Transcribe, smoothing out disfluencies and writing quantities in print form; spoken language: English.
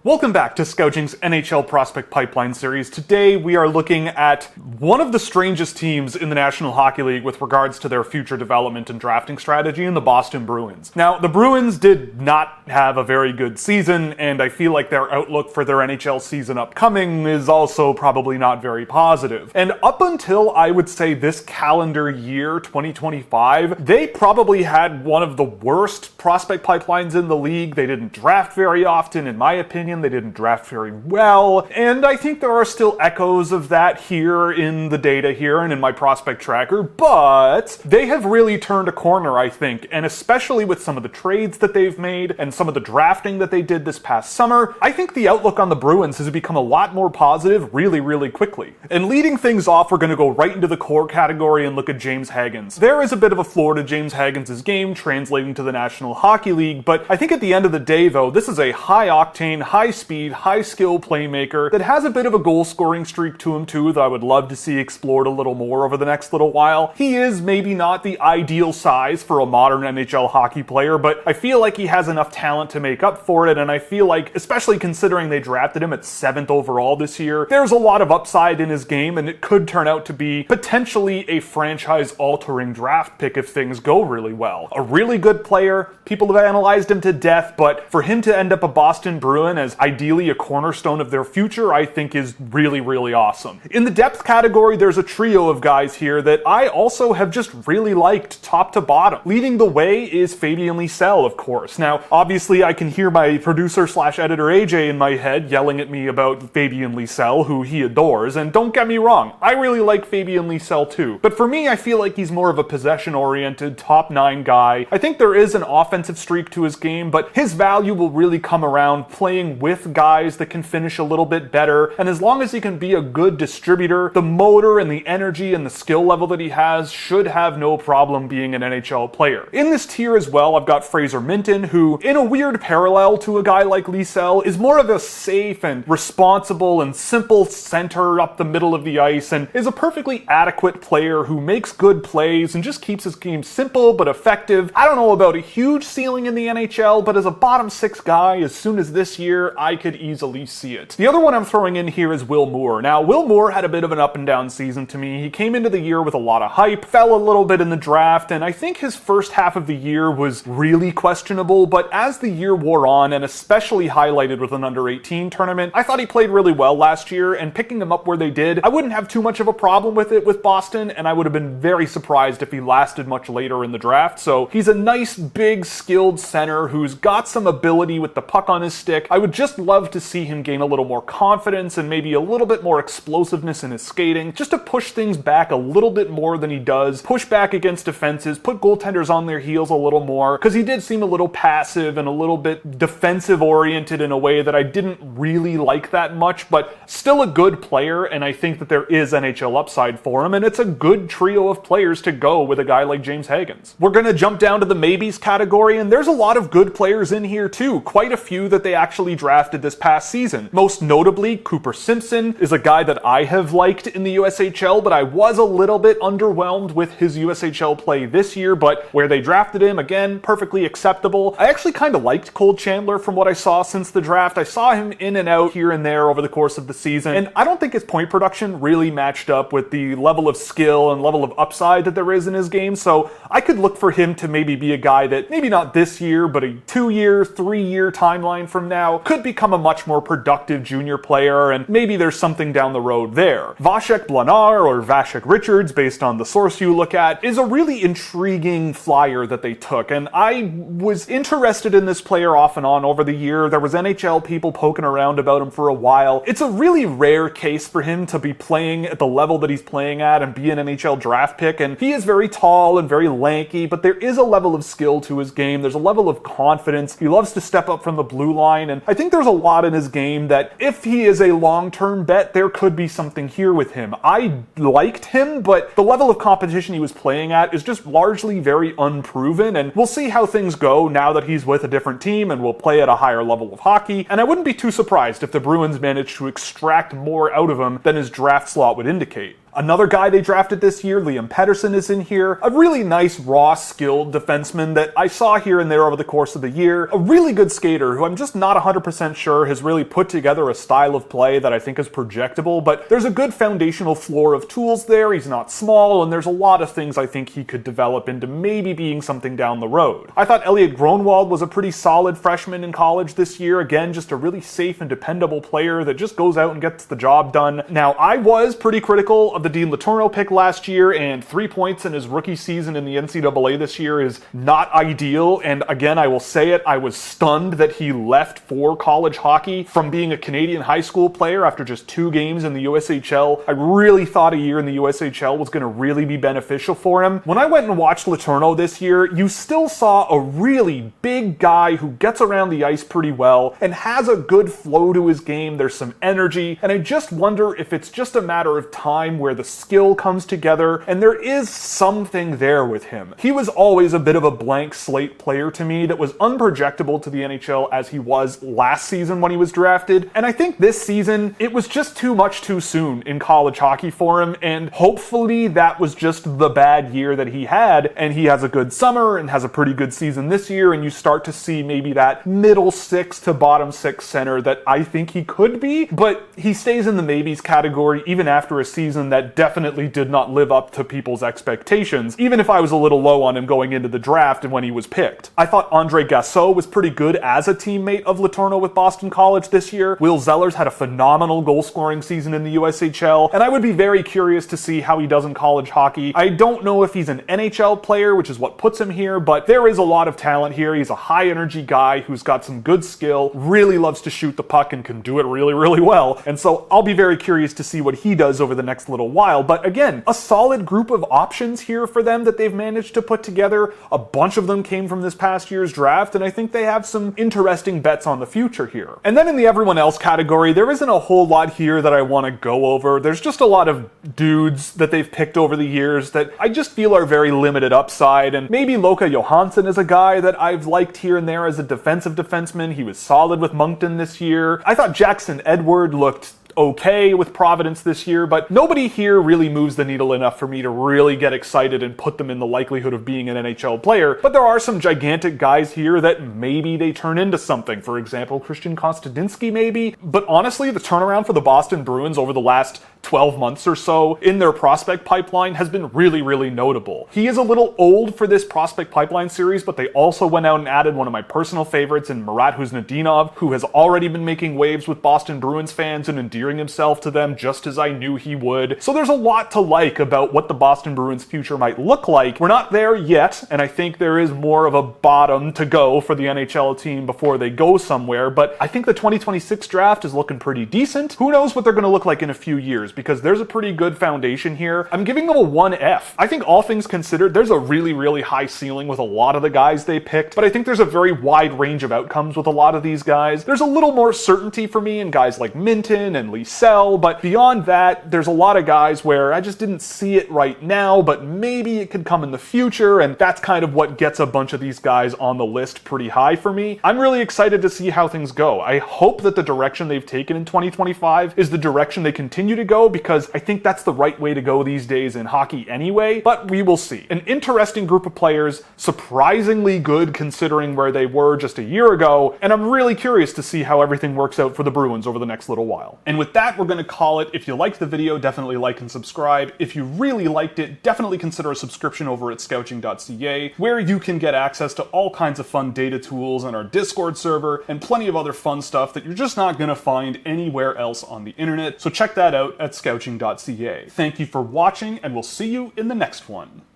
Welcome back to Scouching's NHL Prospect Pipeline series. Today we are looking at one of the strangest teams in the National Hockey League with regards to their future development and drafting strategy in the Boston Bruins. Now, the Bruins did not have a very good season, and I feel like their outlook for their NHL season upcoming is also probably not very positive. And up until, I would say, this calendar year, 2025, they probably had one of the worst prospect pipelines in the league. They didn't draft very often, in my opinion. They didn't draft very well, and I think there are still echoes of that here in the data here and in my prospect tracker, but they have really turned a corner, I think, and especially with some of the trades that they've made and some of the drafting that they did this past summer, I think the outlook on the Bruins has become a lot more positive really quickly. And leading things off, we're going to go right into the core category and look at James Hagens. There is a bit of a floor to James Hagens' game translating to the National Hockey League, but I think at the end of the day, though, this is a high-octane, high-speed, high-skill playmaker that has a bit of a goal-scoring streak to him too that I would love to see explored a little more over the next little while. He is maybe not the ideal size for a modern NHL hockey player, but I feel like he has enough talent to make up for it, and I feel like, especially considering they drafted him at 7th overall this year, there's a lot of upside in his game, and it could turn out to be potentially a franchise-altering draft pick if things go really well. A really good player, people have analyzed him to death, but for him to end up a Boston Bruin as ideally a cornerstone of their future, I think is really awesome. In the depth category, there's a trio of guys here that I also have just really liked top to bottom. Leading the way is Fabian Lysell, of course. Now, obviously, I can hear my producer/editor AJ in my head yelling at me about Fabian Lysell, who he adores, and don't get me wrong, I really like Fabian Lysell too. But for me, I feel like he's more of a possession-oriented top 9 guy. I think there is an offensive streak to his game, but his value will really come around playing with guys that can finish a little bit better, and as long as he can be a good distributor, the motor and the energy and the skill level that he has should have no problem being an NHL player. In this tier as well, I've got Fraser Minton, who, in a weird parallel to a guy like Lysell, is more of a safe and responsible and simple center up the middle of the ice, and is a perfectly adequate player who makes good plays and just keeps his game simple but effective. I don't know about a huge ceiling in the NHL, but as a bottom 6 guy, as soon as this year, I could easily see it. The other one I'm throwing in here is Will Moore. Now, Will Moore had a bit of an up and down season to me. He came into the year with a lot of hype, fell a little bit in the draft, and I think his first half of the year was really questionable, but as the year wore on, and especially highlighted with an under-18 tournament, I thought he played really well last year, and picking him up where they did, I wouldn't have too much of a problem with it with Boston, and I would have been very surprised if he lasted much later in the draft. So he's a nice, big, skilled center who's got some ability with the puck on his stick. I would just love to see him gain a little more confidence and maybe a little bit more explosiveness in his skating, just to push things back a little bit more than he does, push back against defenses, put goaltenders on their heels a little more, because he did seem a little passive and a little bit defensive oriented in a way that I didn't really like that much, but still a good player, and I think that there is NHL upside for him, and it's a good trio of players to go with a guy like James Hagens. We're going to jump down to the maybes category, and there's a lot of good players in here too, quite a few that they actually drafted this past season. Most notably, Cooper Simpson is a guy that I have liked in the USHL, but I was a little bit underwhelmed with his USHL play this year, but where they drafted him, again, perfectly acceptable. I actually kind of liked Cole Chandler from what I saw since the draft. I saw him in and out here and there over the course of the season, and I don't think his point production really matched up with the level of skill and level of upside that there is in his game, so I could look for him to maybe be a guy that, maybe not this year, but a 2-year, 3-year timeline from now, could become a much more productive junior player, and maybe there's something down the road there. Vasek Blanar, or Vasek Richards, based on the source you look at, is a really intriguing flyer that they took, and I was interested in this player off and on over the year. There was NHL people poking around about him for a while. It's a really rare case for him to be playing at the level that he's playing at and be an NHL draft pick, and he is very tall and very lanky, but there is a level of skill to his game. There's a level of confidence. He loves to step up from the blue line, and I think there's a lot in his game that if he is a long-term bet, there could be something here with him. I liked him, but the level of competition he was playing at is just largely very unproven, and we'll see how things go now that he's with a different team and will play at a higher level of hockey, and I wouldn't be too surprised if the Bruins managed to extract more out of him than his draft slot would indicate. Another guy they drafted this year, Liam Pettersson, is in here. A really nice, raw, skilled defenseman that I saw here and there over the course of the year. A really good skater who I'm just not 100% sure has really put together a style of play that I think is projectable, but there's a good foundational floor of tools there. He's not small, and there's a lot of things I think he could develop into maybe being something down the road. I thought Elliot Gronwald was a pretty solid freshman in college this year. Again, just a really safe and dependable player that just goes out and gets the job done. Now, I was pretty critical of the Dean Letourneau pick last year, and 3 points in his rookie season in the NCAA this year is not ideal. And again, I will say it, I was stunned that he left for college hockey from being a Canadian high school player after just 2 games in the USHL. I really thought a year in the USHL was going to really be beneficial for him. When I went and watched Letourneau this year, you still saw a really big guy who gets around the ice pretty well and has a good flow to his game. There's some energy, and I just wonder if it's just a matter of time where the skill comes together, and there is something there with him. He was always a bit of a blank slate player to me that was unprojectable to the NHL as he was last season when he was drafted, and I think this season it was just too much too soon in college hockey for him, and hopefully that was just the bad year that he had, and he has a good summer and has a pretty good season this year, and you start to see maybe that middle 6 to bottom 6 center that I think he could be, but he stays in the maybes category even after a season that definitely did not live up to people's expectations, even if I was a little low on him going into the draft and when he was picked. I thought Andre Gassot was pretty good as a teammate of Letourneau with Boston College this year. Will Zellers had a phenomenal goal-scoring season in the USHL, and I would be very curious to see how he does in college hockey. I don't know if he's an NHL player, which is what puts him here, but there is a lot of talent here. He's a high-energy guy who's got some good skill, really loves to shoot the puck and can do it really, really well, and so I'll be very curious to see what he does over the next little while. But again, a solid group of options here for them that they've managed to put together. A bunch of them came from this past year's draft, and I think they have some interesting bets on the future here. And then in the everyone else category, there isn't a whole lot here that I want to go over. There's just a lot of dudes that they've picked over the years that I just feel are very limited upside, and maybe Loka Johansson is a guy that I've liked here and there as a defensive defenseman. He was solid with Moncton this year. I thought Jackson Edward looked okay with Providence this year, but nobody here really moves the needle enough for me to really get excited and put them in the likelihood of being an NHL player. But there are some gigantic guys here that maybe they turn into something. For example, Christian Konstantinsky maybe. But honestly, the turnaround for the Boston Bruins over the last 12 months or so in their prospect pipeline has been really, really notable. He is a little old for this prospect pipeline series, but they also went out and added one of my personal favorites in Murat Huznadinov, who has already been making waves with Boston Bruins fans and endearing himself to them just as I knew he would. So there's a lot to like about what the Boston Bruins future might look like. We're not there yet, and I think there is more of a bottom to go for the NHL team before they go somewhere, but I think the 2026 draft is looking pretty decent. Who knows what they're going to look like in a few years, because there's a pretty good foundation here. I'm giving them a 1F. I think all things considered, there's a really, really high ceiling with a lot of the guys they picked, but I think there's a very wide range of outcomes with a lot of these guys. There's a little more certainty for me in guys like Minton and Lee Sell, but beyond that, there's a lot of guys where I just didn't see it right now, but maybe it could come in the future, and that's kind of what gets a bunch of these guys on the list pretty high for me. I'm really excited to see how things go. I hope that the direction they've taken in 2025 is the direction they continue to go, because I think that's the right way to go these days in hockey anyway, but we will see. An interesting group of players, surprisingly good considering where they were just a year ago, and I'm really curious to see how everything works out for the Bruins over the next little while. And with that, we're going to call it. If you liked the video, definitely like and subscribe. If you really liked it, definitely consider a subscription over at Scouching.ca, where you can get access to all kinds of fun data tools and our Discord server, and plenty of other fun stuff that you're just not going to find anywhere else on the internet. So check that out at Scouching.ca. Thank you for watching, and we'll see you in the next one.